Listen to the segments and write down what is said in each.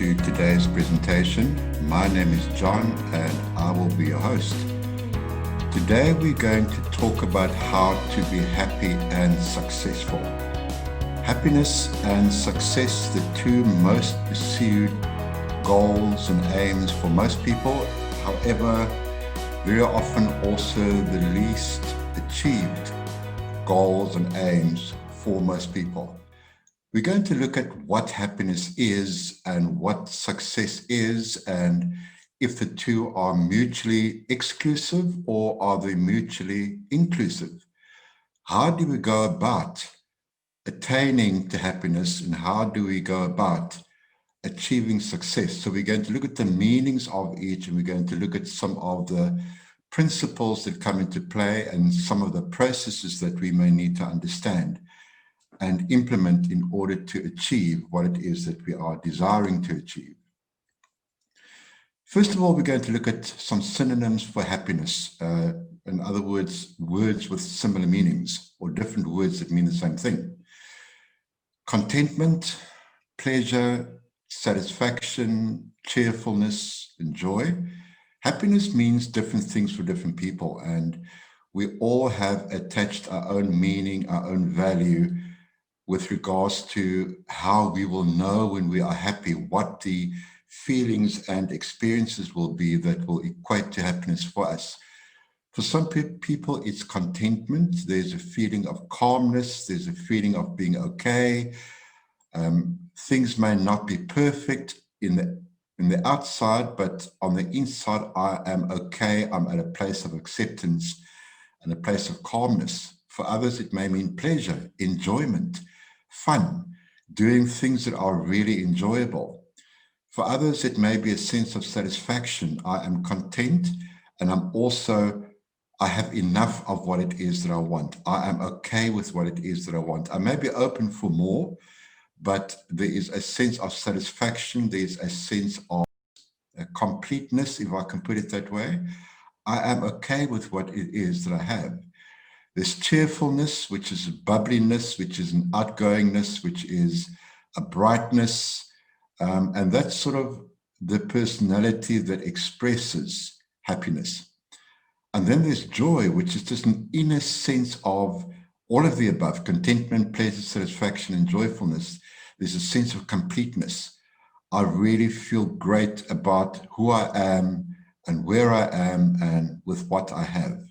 to today's presentation. My name is John and I will be your host. Today we're going to talk about how to be happy and successful. Happiness and success, the two most pursued goals and aims for most people. However, very often also the least achieved goals and aims for most people. We're going to look at what happiness is and what success is, and if the two are mutually exclusive or are they mutually inclusive. How do we go about attaining to happiness, and how do we go about achieving success? So we're going to look at the meanings of each, and we're going to look at some of the principles that come into play and some of the processes that we may need to understand and implement in order to achieve what it is that we are desiring to achieve. First of all, we're going to look at some synonyms for happiness. In other words, words with similar meanings or different words that mean the same thing. Contentment, pleasure, satisfaction, cheerfulness, and joy. Happiness means different things for different people, and we all have attached our own meaning, our own value with regards to how we will know when we are happy, what the feelings and experiences will be that will equate to happiness for us. For some people, it's contentment. There's a feeling of calmness. There's a feeling of being okay. Things may not be perfect in the outside, but on the inside, I am okay. I'm at a place of acceptance and a place of calmness. For others, it may mean pleasure, enjoyment, fun, doing things that are really enjoyable. For others, it may be a sense of satisfaction. I am content, and I have enough of what it is that I want. I am okay with what it is that I want. I may be open for more, but there is a sense of satisfaction. There's a sense of completeness, if I can put it that way. I am okay with what it is that I have. There's cheerfulness, which is a bubbliness, which is an outgoingness, which is a brightness. And that's sort of the personality that expresses happiness. And then there's joy, which is just an inner sense of all of the above: contentment, pleasure, satisfaction, and joyfulness. There's a sense of completeness. I really feel great about who I am and where I am and with what I have.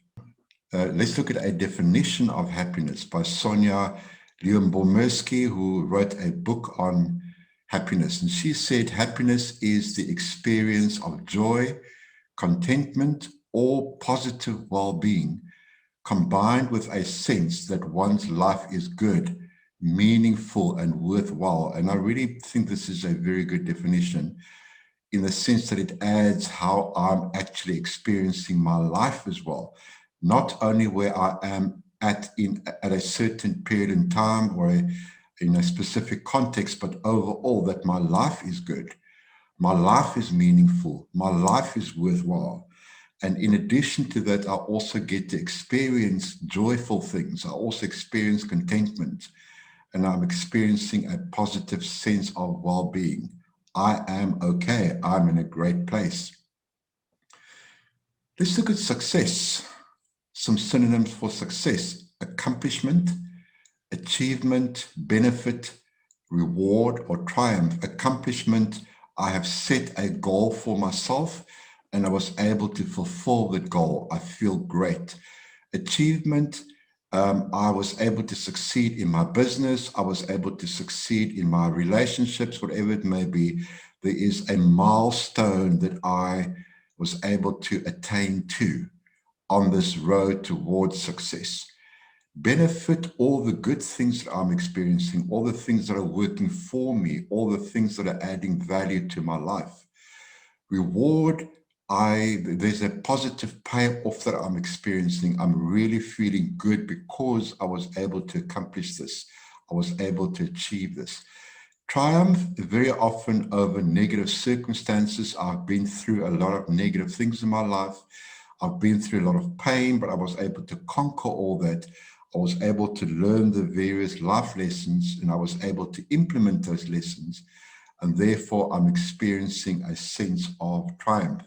Let's look at a definition of happiness by Sonia Lyubomirsky, who wrote a book on happiness. And she said, happiness is the experience of joy, contentment, or positive well-being, combined with a sense that one's life is good, meaningful, and worthwhile. And I really think this is a very good definition in the sense that it adds how I'm actually experiencing my life as well. Not only where I am at a certain period in time or in a specific context, but overall that my life is good, my life is meaningful, my life is worthwhile. And in addition to that, I also get to experience joyful things. I also experience contentment, and I'm experiencing a positive sense of well-being. I am okay. I'm in a great place. Let's look at success. Some synonyms for success: accomplishment, achievement, benefit, reward, or triumph. Accomplishment: I have set a goal for myself and I was able to fulfill the goal. I feel great. Achievement: I was able to succeed in my business. I was able to succeed in my relationships, whatever it may be. There is a milestone that I was able to attain to on this road towards success. Benefit: all the good things that I'm experiencing, all the things that are working for me, all the things that are adding value to my life. Reward: there's a positive payoff that I'm experiencing. I'm really feeling good because I was able to accomplish this. I was able to achieve this. Triumph: very often over negative circumstances. I've been through a lot of negative things in my life. I've been through a lot of pain, but I was able to conquer all that. I was able to learn the various life lessons, and I was able to implement those lessons and therefore I'm experiencing a sense of triumph.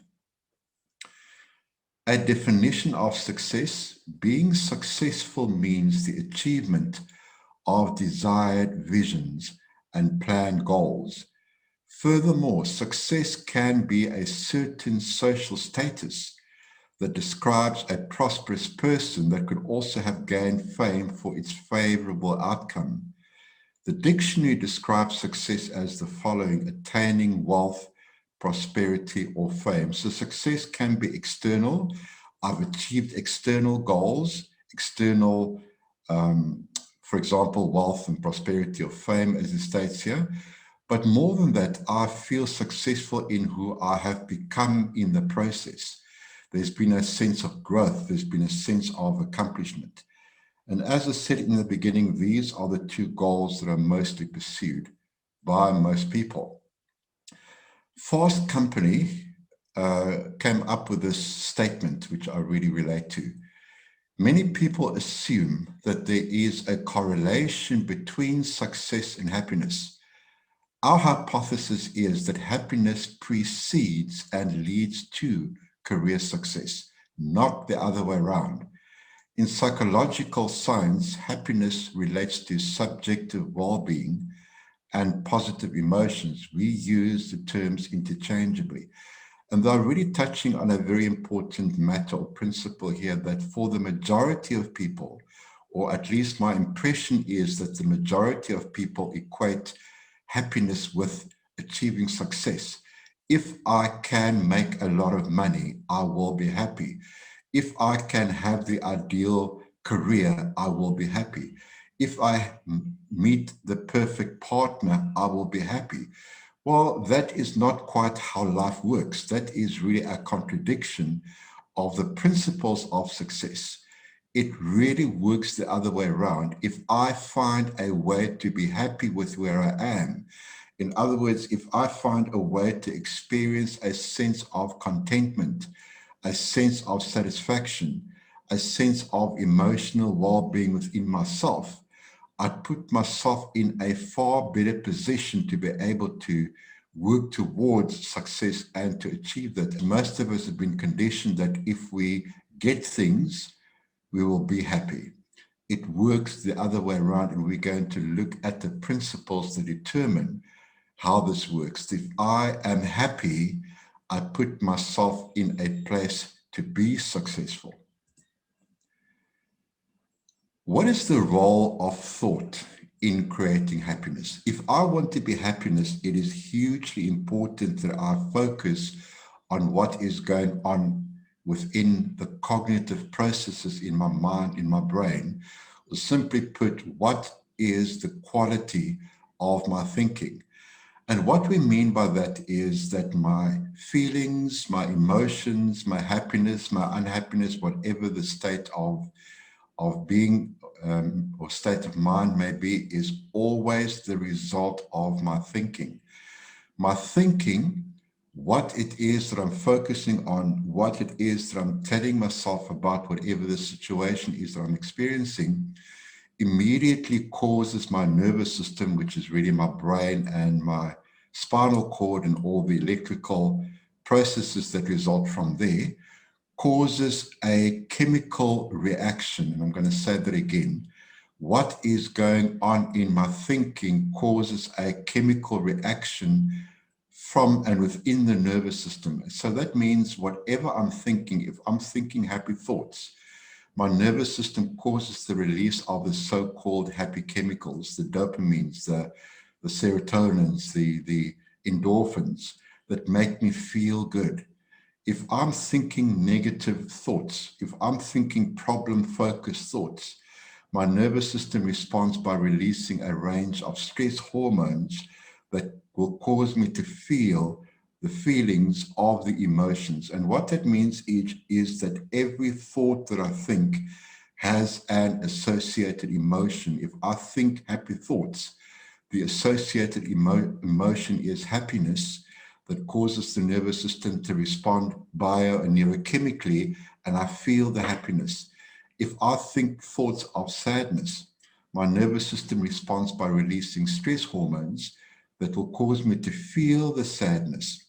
A definition of success: being successful means the achievement of desired visions and planned goals. Furthermore, success can be a certain social status that describes a prosperous person that could also have gained fame for its favorable outcome. The dictionary describes success as the following: attaining wealth, prosperity, or fame. So success can be external. I've achieved external goals, external, for example, wealth and prosperity or fame, as it states here. But more than that, I feel successful in who I have become in the process. There's been a sense of growth. There's been a sense of accomplishment. And as I said in the beginning, these are the two goals that are mostly pursued by most people. Fast Company came up with this statement, which I really relate to. Many people assume that there is a correlation between success and happiness. Our hypothesis is that happiness precedes and leads to career success, not the other way around. In psychological science, happiness relates to subjective well-being and positive emotions. We use the terms interchangeably. And they're really touching on a very important matter or principle here, that for the majority of people, or at least my impression is that the majority of people equate happiness with achieving success. If I can make a lot of money, I will be happy. If I can have the ideal career, I will be happy. If I meet the perfect partner, I will be happy. Well, that is not quite how life works. That is really a contradiction of the principles of success. It really works the other way around. If I find a way to be happy with where I am, in other words, if I find a way to experience a sense of contentment, a sense of satisfaction, a sense of emotional well-being within myself, I put myself in a far better position to be able to work towards success and to achieve that. Most of us have been conditioned that if we get things, we will be happy. It works the other way around, and we're going to look at the principles that determine how this works. If I am happy, I put myself in a place to be successful. What is the role of thought in creating happiness? If I want to be happiness, it is hugely important that I focus on what is going on within the cognitive processes in my mind, in my brain, or simply put, what is the quality of my thinking? And what we mean by that is that my feelings, my emotions, my happiness, my unhappiness, whatever the state of being or state of mind may be, is always the result of my thinking. My thinking, what it is that I'm focusing on, what it is that I'm telling myself about whatever the situation is that I'm experiencing, immediately causes my nervous system, which is really my brain and my spinal cord and all the electrical processes that result from there, causes a chemical reaction. And I'm going to say that again. What is going on in my thinking causes a chemical reaction from and within the nervous system. So that means whatever I'm thinking, if I'm thinking happy thoughts, my nervous system causes the release of the so-called happy chemicals, the dopamines, the serotonins, the endorphins that make me feel good. If I'm thinking negative thoughts, if I'm thinking problem-focused thoughts, my nervous system responds by releasing a range of stress hormones that will cause me to feel the feelings of the emotions. And what that means is that every thought that I think has an associated emotion. If I think happy thoughts, the associated emotion is happiness, that causes the nervous system to respond bio and neurochemically, and I feel the happiness. If I think thoughts of sadness, my nervous system responds by releasing stress hormones that will cause me to feel the sadness.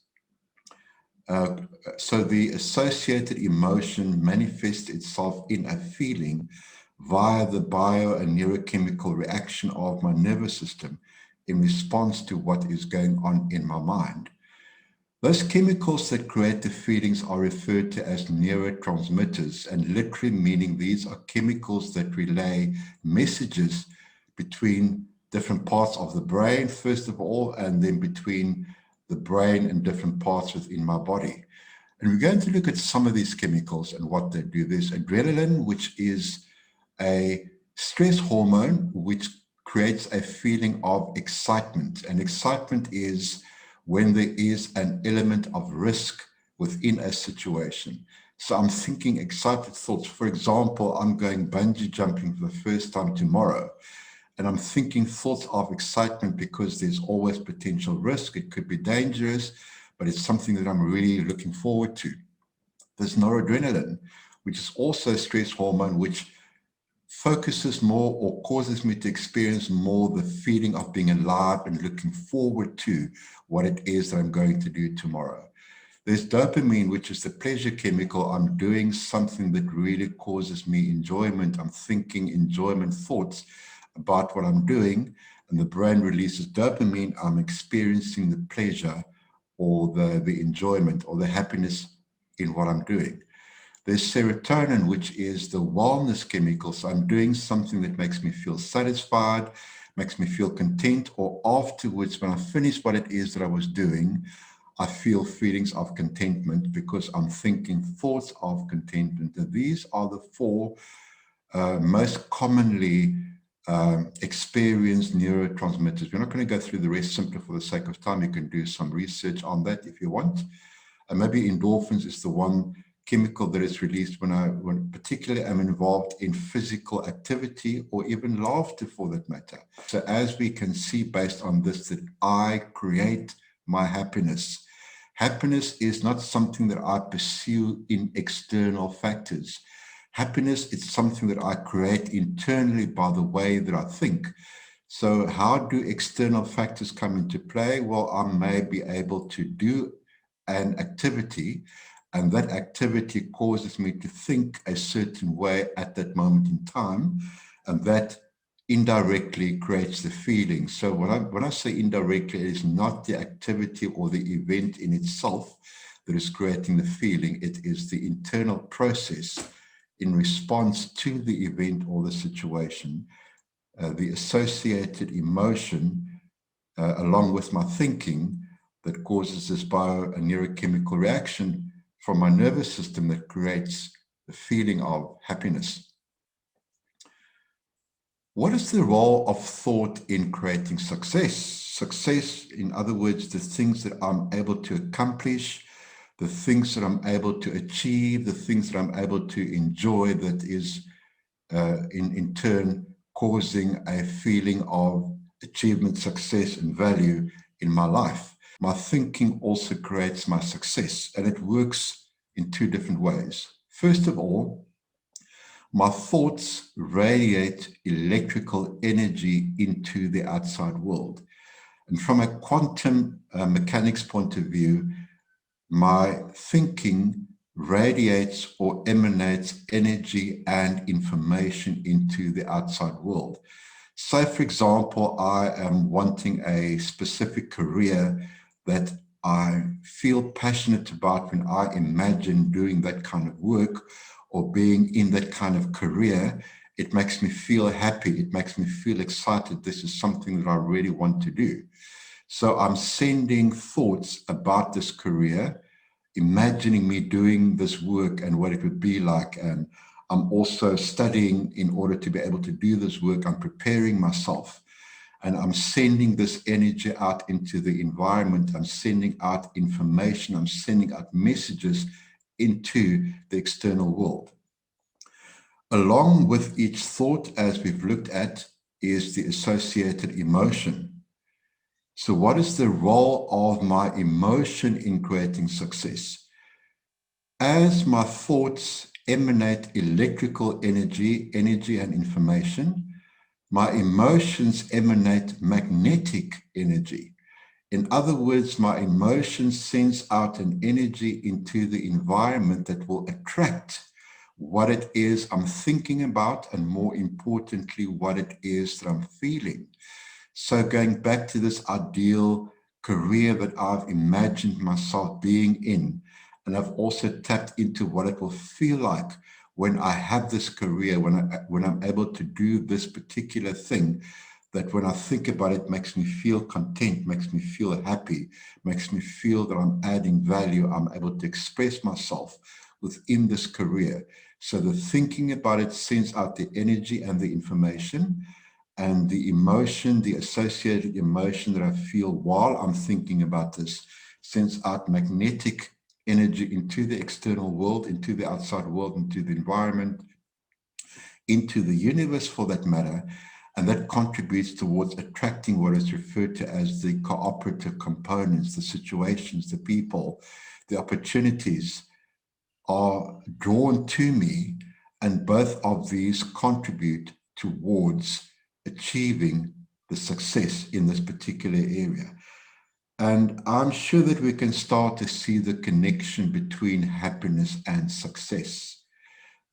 So the associated emotion manifests itself in a feeling via the bio and neurochemical reaction of my nervous system in response to what is going on in my mind. Those chemicals that create the feelings are referred to as neurotransmitters, and literally meaning these are chemicals that relay messages between different parts of the brain, first of all, and then between the brain and different parts within my body. And we're going to look at some of these chemicals and what they do. There's adrenaline, which is a stress hormone, which creates a feeling of excitement. And excitement is when there is an element of risk within a situation. So I'm thinking excited thoughts. For example, I'm going bungee jumping for the first time tomorrow, and I'm thinking thoughts of excitement because there's always potential risk. It could be dangerous, but it's something that I'm really looking forward to. There's noradrenaline, which is also a stress hormone, which focuses more or causes me to experience more the feeling of being alive and looking forward to what it is that I'm going to do tomorrow. There's dopamine, which is the pleasure chemical. I'm doing something that really causes me enjoyment. I'm thinking enjoyment thoughts about what I'm doing, and the brain releases dopamine. I'm experiencing the pleasure or the enjoyment or the happiness in what I'm doing. There's serotonin, which is the wellness chemical. So I'm doing something that makes me feel satisfied, makes me feel content, or afterwards, when I finish what it is that I was doing, I feel feelings of contentment because I'm thinking thoughts of contentment. And these are the four most commonly experienced neurotransmitters. We're not going to go through the rest simply for the sake of time. You can do some research on that if you want. And maybe endorphins is the one chemical that is released when particularly I'm involved in physical activity or even laughter for that matter. So as we can see based on this, that I create my happiness. Happiness is not something that I pursue in external factors. Happiness is something that I create internally by the way that I think. So how do external factors come into play? Well, I may be able to do an activity, and that activity causes me to think a certain way at that moment in time, and that indirectly creates the feeling. So when I say indirectly, it is not the activity or the event in itself that is creating the feeling. It is the internal process in response to the event or the situation, the associated emotion along with my thinking that causes this bio and neurochemical reaction from my nervous system that creates the feeling of happiness. What is the role of thought in creating success? Success, in other words, the things that I'm able to accomplish, the things that I'm able to achieve, the things that I'm able to enjoy, that is in turn causing a feeling of achievement, success, and value in my life. My thinking also creates my success, and it works in two different ways. First of all, my thoughts radiate electrical energy into the outside world. And from a quantum mechanics point of view, my thinking radiates or emanates energy and information into the outside world. So, for example, I am wanting a specific career that I feel passionate about. When I imagine doing that kind of work or being in that kind of career, it makes me feel happy. It makes me feel excited. This is something that I really want to do. So I'm sending thoughts about this career, imagining me doing this work and what it would be like. And I'm also studying in order to be able to do this work. I'm preparing myself, and I'm sending this energy out into the environment. I'm sending out information. I'm sending out messages into the external world. Along with each thought, as we've looked at, is the associated emotion. So what is the role of my emotion in creating success? As my thoughts emanate electrical energy and information, my emotions emanate magnetic energy. In other words, my emotions sends out an energy into the environment that will attract what it is I'm thinking about, and more importantly, what it is that I'm feeling. So going back to this ideal career that I've imagined myself being in, and I've also tapped into what it will feel like when I have this career, when I'm able to do this particular thing, that when I think about it, makes me feel content, makes me feel happy, makes me feel that I'm adding value, I'm able to express myself within this career. So the thinking about it sends out the energy and the information, and the emotion, the associated emotion that I feel while I'm thinking about this, sends out magnetic energy into the external world, into the outside world, into the environment, into the universe for that matter. And that contributes towards attracting what is referred to as the cooperative components, the situations, the people, the opportunities are drawn to me, and both of these contribute towards achieving the success in this particular area. And I'm sure that we can start to see the connection between happiness and success.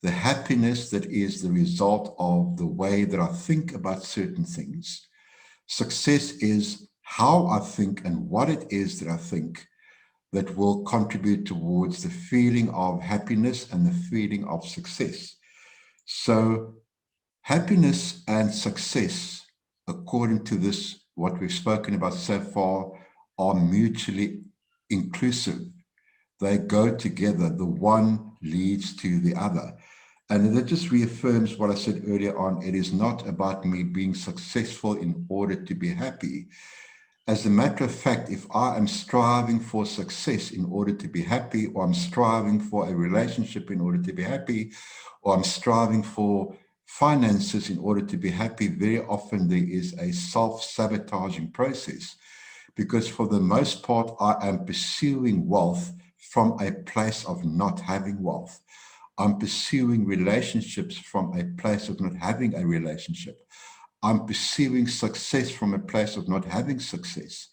The happiness that is the result of the way that I think about certain things. Success is how I think and what it is that I think that will contribute towards the feeling of happiness and the feeling of success. So happiness and success, according to this, what we've spoken about so far, are mutually inclusive. They go together. The one leads to the other. And that just reaffirms what I said earlier on. It is not about me being successful in order to be happy. As a matter of fact, if I am striving for success in order to be happy, or I'm striving for a relationship in order to be happy, or I'm striving for finances in order to be happy, very often there is a self-sabotaging process, because for the most part, I am pursuing wealth from a place of not having wealth. I'm pursuing relationships from a place of not having a relationship. I'm pursuing success from a place of not having success.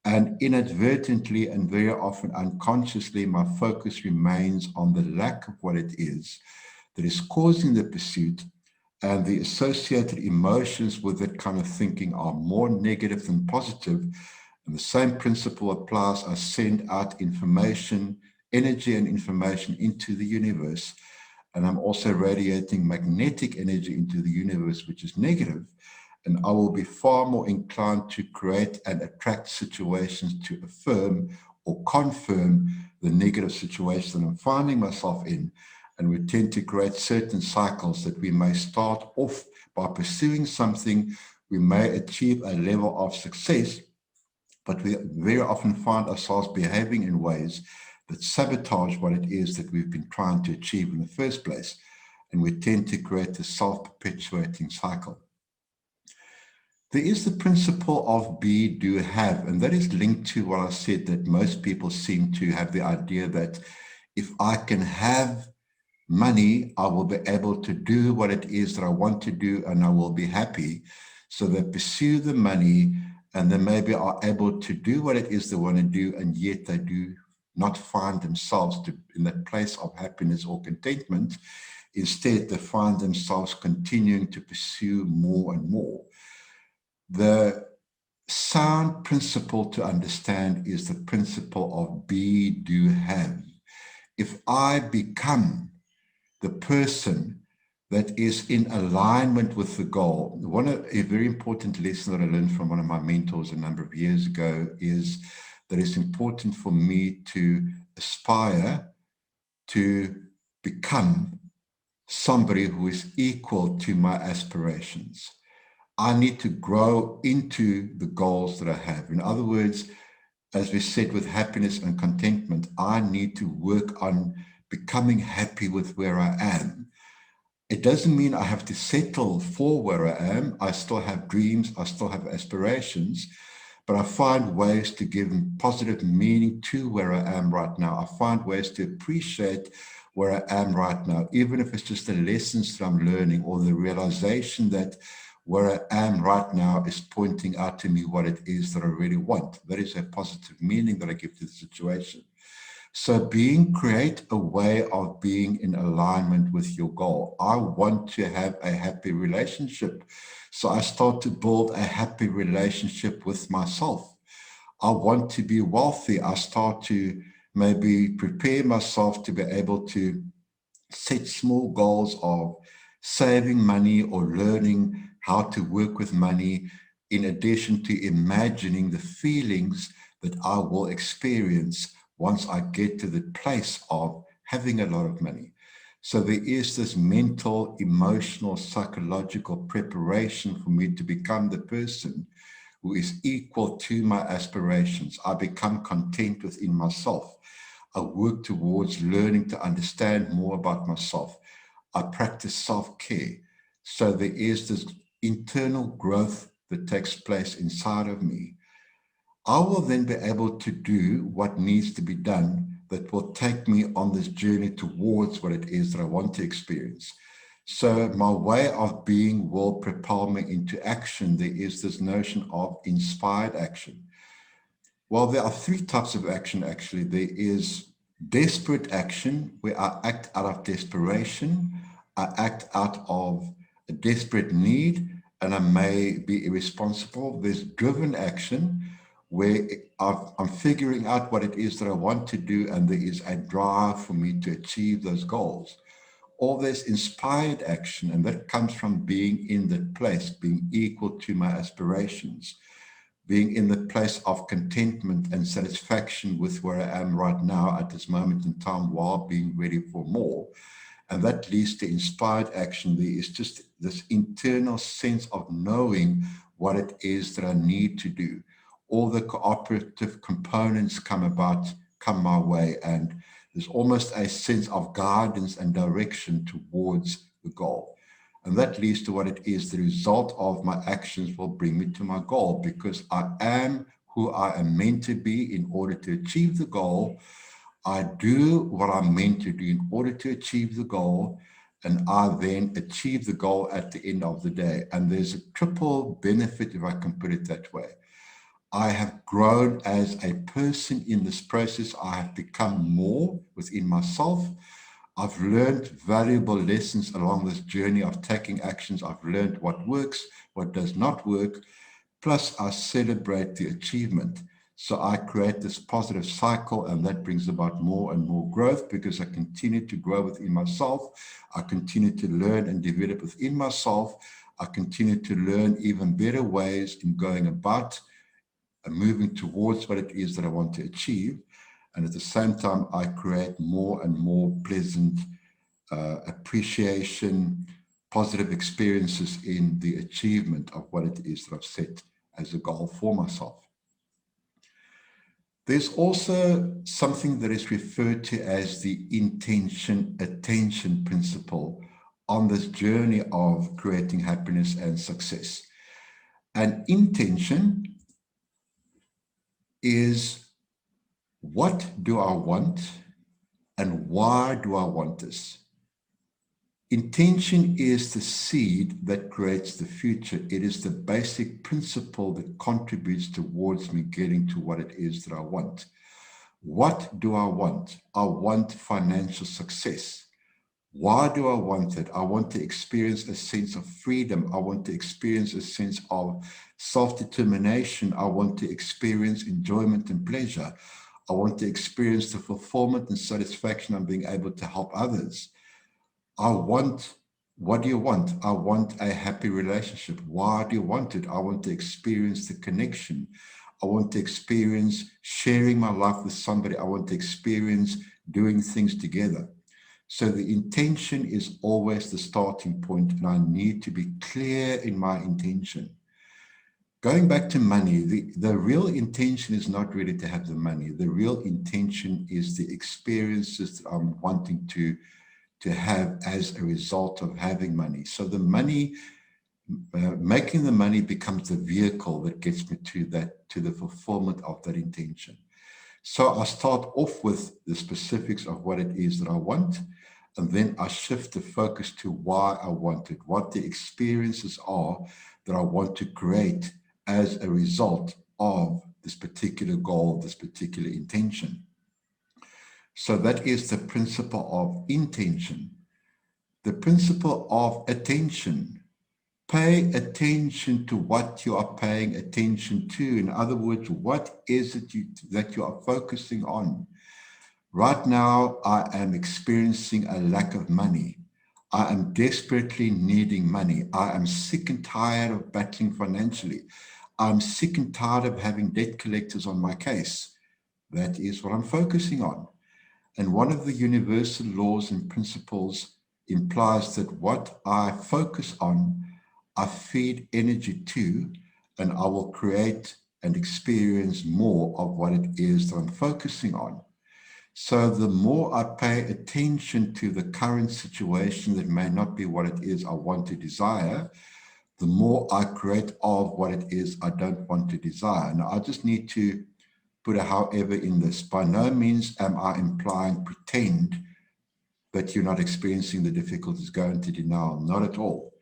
And inadvertently and very often unconsciously, my focus remains on the lack of what it is that is causing the pursuit, and the associated emotions with that kind of thinking are more negative than positive. And the same principle applies. I send out information, energy and information into the universe, and I'm also radiating magnetic energy into the universe, which is negative, and I will be far more inclined to create and attract situations to affirm or confirm the negative situation I'm finding myself in. And we tend to create certain cycles that we may start off by pursuing something, we may achieve a level of success, but we very often find ourselves behaving in ways that sabotage what it is that we've been trying to achieve in the first place. And we tend to create a self-perpetuating cycle. There is the principle of be, do, have, and that is linked to what I said, that most people seem to have the idea that if I can have money, I will be able to do what it is that I want to do, and I will be happy. So they pursue the money, and they maybe are able to do what it is they want to do, and yet they do not find themselves in that place of happiness or contentment. Instead, they find themselves continuing to pursue more and more. The sound principle to understand is the principle of be, do, have. If I become the person that is in alignment with the goal. A very important lesson that I learned from one of my mentors a number of years ago is that it's important for me to aspire to become somebody who is equal to my aspirations. I need to grow into the goals that I have. In other words, as we said with happiness and contentment, I need to work on becoming happy with where I am. It doesn't mean I have to settle for where I am. I still have dreams, I still have aspirations, but I find ways to give positive meaning to where I am right now. I find ways to appreciate where I am right now, even if it's just the lessons that I'm learning or the realization that where I am right now is pointing out to me what it is that I really want. That is a positive meaning that I give to the situation. So create a way of being in alignment with your goal. I want to have a happy relationship. So I start to build a happy relationship with myself. I want to be wealthy. I start to maybe prepare myself to be able to set small goals of saving money or learning how to work with money, in addition to imagining the feelings that I will experience once I get to the place of having a lot of money. So there is this mental, emotional, psychological preparation for me to become the person who is equal to my aspirations. I become content within myself. I work towards learning to understand more about myself. I practice self-care. So there is this internal growth that takes place inside of me. I will then be able to do what needs to be done that will take me on this journey towards what it is that I want to experience. So my way of being will propel me into action. There is this notion of inspired action. Well, there are three types of action, actually. There is desperate action, where I act out of desperation. I act out of a desperate need, and I may be irresponsible. There's driven action, where I'm figuring out what it is that I want to do, and there is a drive for me to achieve those goals. Or there's inspired action, and that comes from being in that place, being equal to my aspirations, being in the place of contentment and satisfaction with where I am right now at this moment in time, while being ready for more. And that leads to inspired action. There is just this internal sense of knowing what it is that I need to do. All the cooperative components come my way, and there's almost a sense of guidance and direction towards the goal. And that leads to what it is. The result of my actions will bring me to my goal, because I am who I am meant to be in order to achieve the goal. I do what I'm meant to do in order to achieve the goal, and I then achieve the goal at the end of the day. And there's a triple benefit, if I can put it that way. I have grown as a person in this process. I have become more within myself. I've learned valuable lessons along this journey of taking actions. I've learned what works, what does not work. Plus, I celebrate the achievement. So I create this positive cycle, and that brings about more and more growth, because I continue to grow within myself. I continue to learn and develop within myself. I continue to learn even better ways in going about and moving towards what it is that I want to achieve. And at the same time, I create more and more pleasant appreciation, positive experiences in the achievement of what it is that I've set as a goal for myself. There's also something that is referred to as the intention attention principle on this journey of creating happiness and success. And intention is, what do I want and why do I want this? Intention is the seed that creates the future. It is the basic principle that contributes towards me getting to what it is that I want. What do I want? I want financial success. Why do I want it? I want to experience a sense of freedom. I want to experience a sense of self-determination. I want to experience enjoyment and pleasure. I want to experience the fulfillment and satisfaction of being able to help others. What do you want? I want a happy relationship. Why do you want it? I want to experience the connection. I want to experience sharing my life with somebody. I want to experience doing things together. So the intention is always the starting point, and I need to be clear in my intention. Going back to money, the real intention is not really to have the money. The real intention is the experiences that I'm wanting to have as a result of having money. So the money, making the money becomes the vehicle that gets me to the fulfillment of that intention. So I start off with the specifics of what it is that I want, And then I shift the focus to why I want it, what the experiences are that I want to create as a result of this particular goal, this particular intention. So that is the principle of intention. The principle of attention. Pay attention to what you are paying attention to. In other words, what is it that you are focusing on? Right now, I am experiencing a lack of money. I am desperately needing money. I am sick and tired of battling financially. I'm sick and tired of having debt collectors on my case. That is what I'm focusing on. And one of the universal laws and principles implies that what I focus on, I feed energy to, and I will create and experience more of what it is that I'm focusing on. So the more I pay attention to the current situation that may not be what it is I want to desire, the more I create of what it is I don't want to desire. Now, I just need to put a however in this. By no means am I implying pretend that you're not experiencing the difficulties, go into denial. Not at all.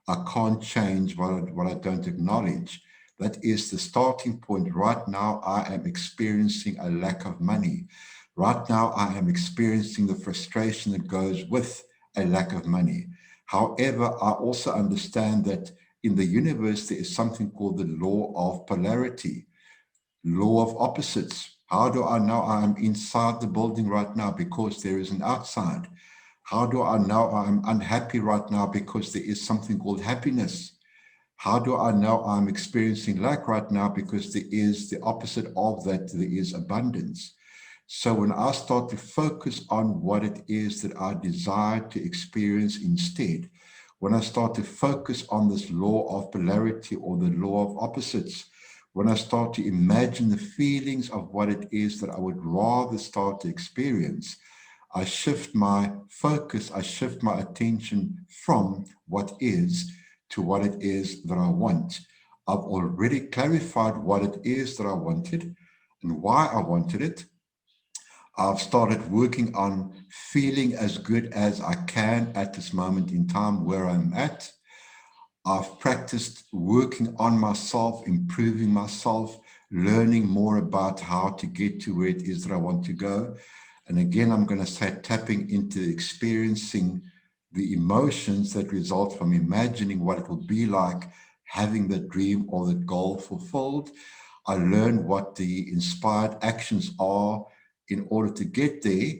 I can't change what I don't acknowledge. That is the starting point. Right now, I am experiencing a lack of money. Right now, I am experiencing the frustration that goes with a lack of money. However, I also understand that in the universe, there is something called the law of polarity, law of opposites. How do I know I am inside the building right now? Because there is an outside. How do I know I'm unhappy right now? Because there is something called happiness. How do I know I'm experiencing lack right now? Because there is the opposite of that, there is abundance. So when I start to focus on what it is that I desire to experience instead, when I start to focus on this law of polarity or the law of opposites, when I start to imagine the feelings of what it is that I would rather start to experience, I shift my focus, I shift my attention from what is to what it is that I want. I've already clarified what it is that I wanted and why I wanted it. I've started working on feeling as good as I can at this moment in time where I'm at. I've practiced working on myself, improving myself, learning more about how to get to where it is that I want to go. And again, I'm going to say tapping into experiencing the emotions that result from imagining what it will be like having the dream or the goal fulfilled. I learn what the inspired actions are in order to get there.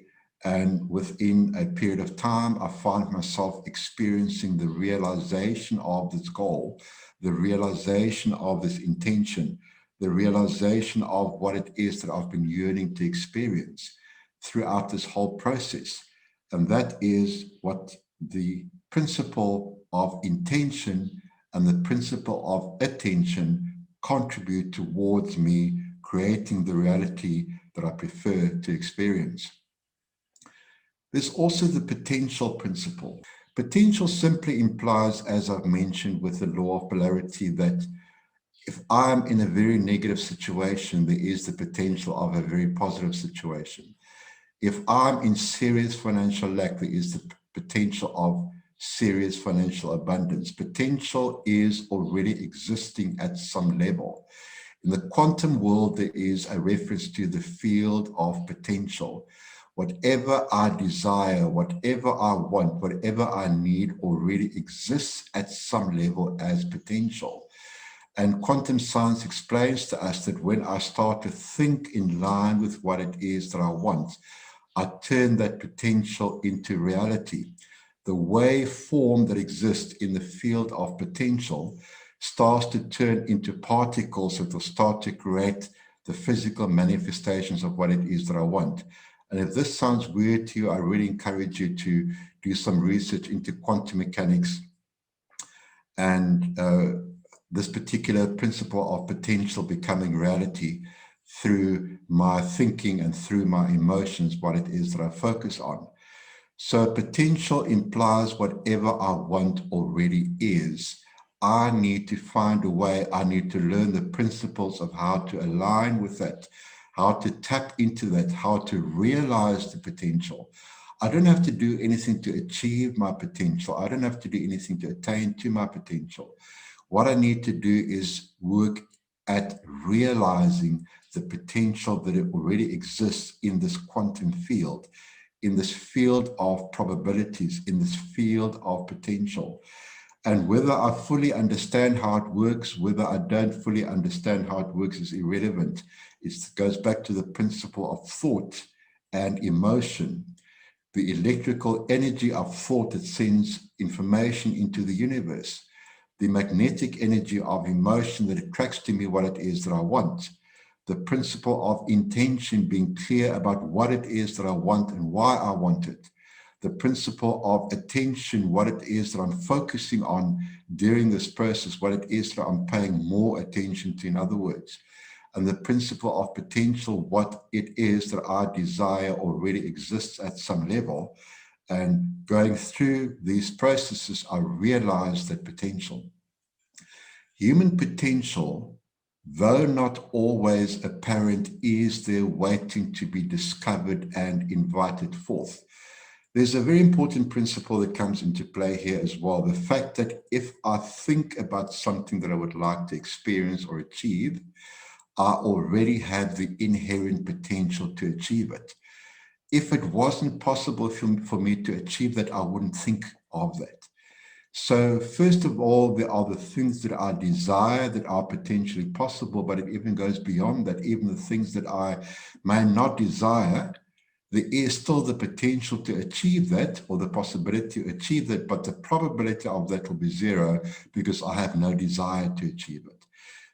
And within a period of time, I find myself experiencing the realization of this goal, the realization of this intention, the realization of what it is that I've been yearning to experience throughout this whole process. And that is what the principle of intention and the principle of attention contribute towards me creating the reality that I prefer to experience. There's also the potential principle. Potential simply implies, as I've mentioned with the law of polarity, that if I'm in a very negative situation, there is the potential of a very positive situation. If I'm in serious financial lack, there is the potential of serious financial abundance. Potential is already existing at some level. In the quantum world, there is a reference to the field of potential. Whatever I desire, whatever I want, whatever I need already exists at some level as potential. And quantum science explains to us that when I start to think in line with what it is that I want, I turn that potential into reality. The waveform that exists in the field of potential starts to turn into particles that will start to create the physical manifestations of what it is that I want. And if this sounds weird to you, I really encourage you to do some research into quantum mechanics and this particular principle of potential becoming reality through my thinking and through my emotions, what it is that I focus on. So potential implies whatever I want already is. I need to find a way, I need to learn the principles of how to align with that, how to tap into that, how to realize the potential. I don't have to do anything to achieve my potential. I don't have to do anything to attain to my potential. What I need to do is work at realizing the potential that it already exists in this quantum field, in this field of probabilities, in this field of potential. And whether I fully understand how it works, whether I don't fully understand how it works is irrelevant. It goes back to the principle of thought and emotion. The electrical energy of thought that sends information into the universe. The magnetic energy of emotion that attracts to me what it is that I want. The principle of intention, being clear about what it is that I want and why I want it. The principle of attention, what it is that I'm focusing on during this process, what it is that I'm paying more attention to, in other words. And the principle of potential, what it is that I desire already exists at some level. And going through these processes, I realize that potential. Human potential, though not always apparent, is there waiting to be discovered and invited forth. There's a very important principle that comes into play here as well. The fact that if I think about something that I would like to experience or achieve, I already have the inherent potential to achieve it. If it wasn't possible for me to achieve that, I wouldn't think of that. So first of all, there are the things that I desire that are potentially possible, but it even goes beyond that. Even the things that I may not desire, there is still the potential to achieve that, or the possibility to achieve that, but the probability of that will be zero because I have no desire to achieve it.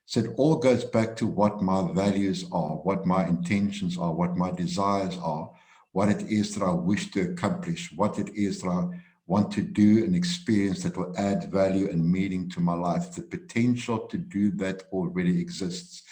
So it all goes back to what my values are, what my intentions are, what my desires are, what it is that I wish to accomplish, what it is that I want to do and experience that will add value and meaning to my life. The potential to do that already exists.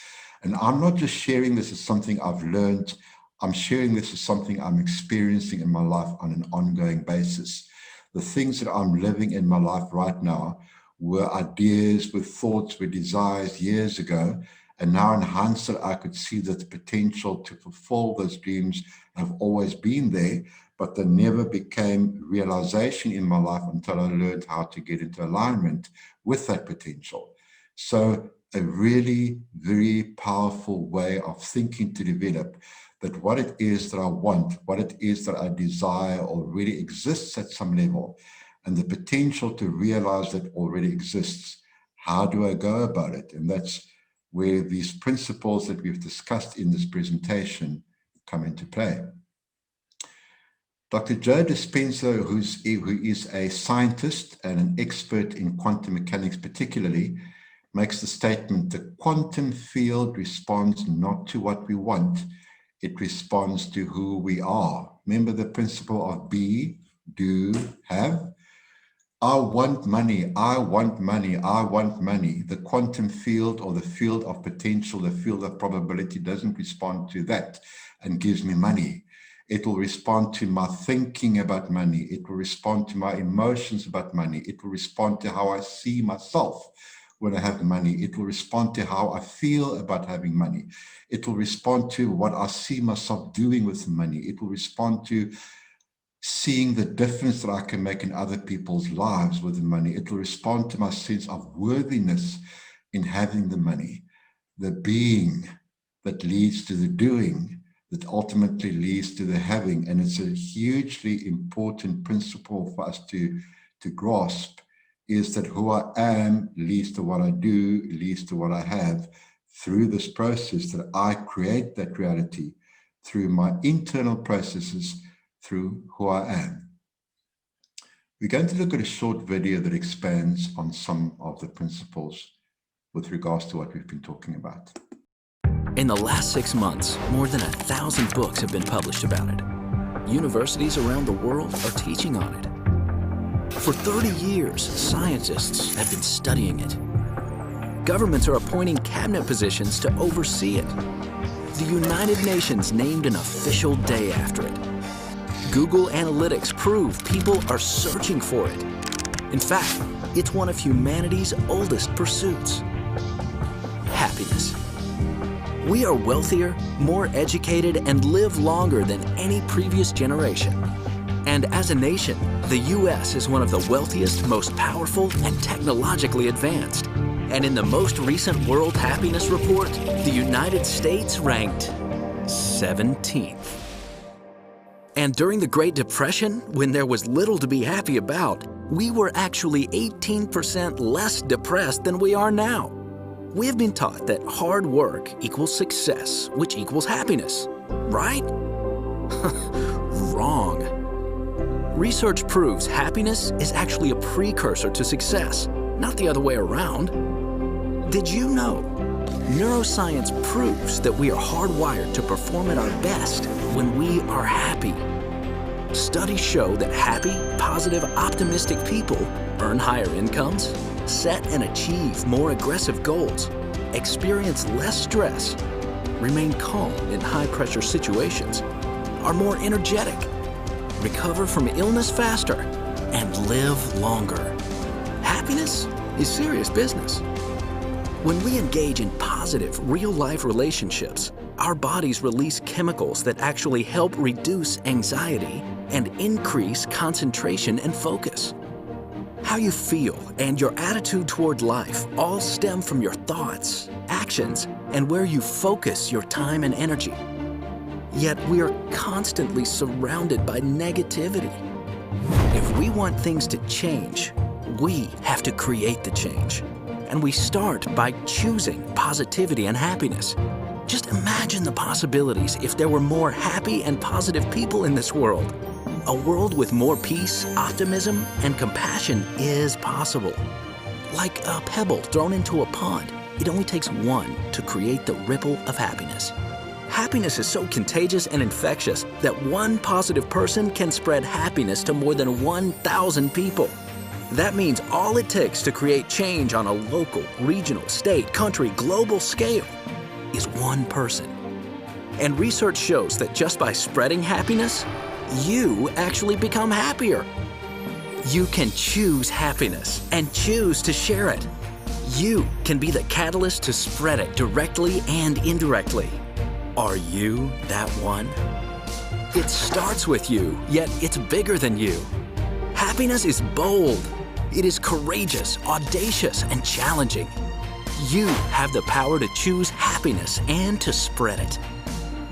And I'm not just sharing this as something I've learned. I'm sharing this as something I'm experiencing in my life on an ongoing basis. The things that I'm living in my life right now were ideas, were thoughts, were desires years ago. And now in hindsight, I could see that the potential to fulfill those dreams have always been there, but they never became realization in my life until I learned how to get into alignment with that potential. So a really very powerful way of thinking to develop that what it is that I want, what it is that I desire already exists at some level, and the potential to realize that already exists. How do I go about it? And that's where these principles that we've discussed in this presentation come into play. Dr. Joe Dispenza, who is a scientist and an expert in quantum mechanics particularly, makes the statement, the quantum field responds not to what we want, it responds to who we are. Remember the principle of be, do, have? I want money, I want money, I want money. The quantum field or the field of potential, the field of probability doesn't respond to that and gives me money. It will respond to my thinking about money. It will respond to my emotions about money. It will respond to how I see myself when I have money. It will respond to how I feel about having money. It will respond to what I see myself doing with the money. It will respond to seeing the difference that I can make in other people's lives with the money. It will respond to my sense of worthiness in having the money, the being that leads to the doing, that ultimately leads to the having. And it's a hugely important principle for us to grasp, is that who I am leads to what I do, leads to what I have. Through this process that I create that reality, through my internal processes, through who I am. We're going to look at a short video that expands on some of the principles with regards to what we've been talking about. In the last 6 months, more than 1,000 books have been published about it. Universities around the world are teaching on it. For 30 years, scientists have been studying it. Governments are appointing cabinet positions to oversee it. The United Nations named an official day after it. Google Analytics prove people are searching for it. In fact, it's one of humanity's oldest pursuits. Happiness. We are wealthier, more educated, and live longer than any previous generation. And as a nation, the US is one of the wealthiest, most powerful, and technologically advanced. And in the most recent World Happiness Report, the United States ranked 17th. And during the Great Depression, when there was little to be happy about, we were actually 18% less depressed than we are now. We have been taught that hard work equals success, which equals happiness, right? Wrong. Research proves happiness is actually a precursor to success, not the other way around. Did you know? Neuroscience proves that we are hardwired to perform at our best when we are happy. Studies show that happy, positive, optimistic people earn higher incomes, set and achieve more aggressive goals, experience less stress, remain calm in high-pressure situations, are more energetic, recover from illness faster, and live longer. Happiness is serious business. When we engage in positive, real-life relationships, our bodies release chemicals that actually help reduce anxiety and increase concentration and focus. How you feel and your attitude toward life all stem from your thoughts, actions, and where you focus your time and energy. Yet we are constantly surrounded by negativity. If we want things to change, we have to create the change. And we start by choosing positivity and happiness. Just imagine the possibilities if there were more happy and positive people in this world. A world with more peace, optimism, and compassion is possible. Like a pebble thrown into a pond, it only takes one to create the ripple of happiness. Happiness is so contagious and infectious that one positive person can spread happiness to more than 1,000 people. That means all it takes to create change on a local, regional, state, country, global scale is one person. And research shows that just by spreading happiness, you actually become happier. You can choose happiness and choose to share it. You can be the catalyst to spread it directly and indirectly. Are you that one? It starts with you, yet it's bigger than you. Happiness is bold. It is courageous, audacious, and challenging. You have the power to choose happiness and to spread it.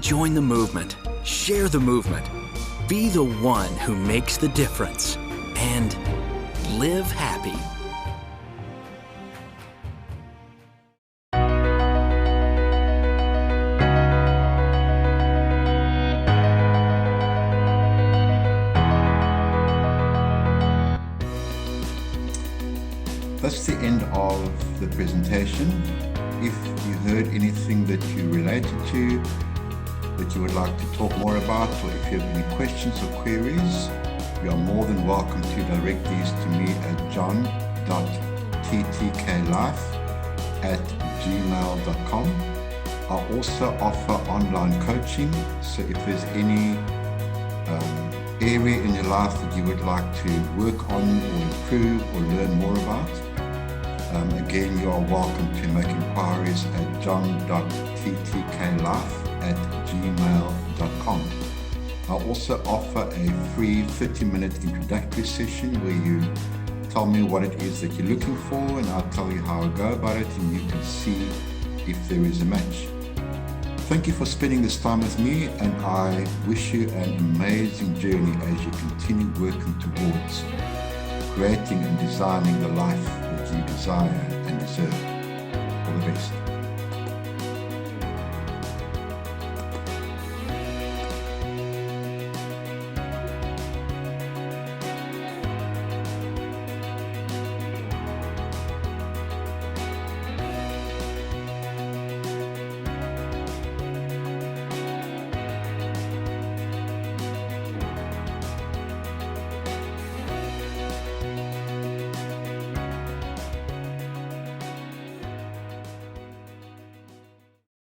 Join the movement. Share the movement. Be the one who makes the difference. And live happy. That's the end of the presentation. If you heard anything that you related to, that you would like to talk more about, or if you have any questions or queries, you are more than welcome to direct these to me at john.ttklife@gmail.com. I also offer online coaching, so if there's any area in your life that you would like to work on or improve or learn more about, again, you are welcome to make inquiries at john.ttklife@gmail.com. I also offer a free 30-minute introductory session where you tell me what it is that you're looking for, and I'll tell you how I go about it, and you can see if there is a match. Thank you for spending this time with me, and I wish you an amazing journey as you continue working towards creating and designing the life that you desire and deserve. All the best.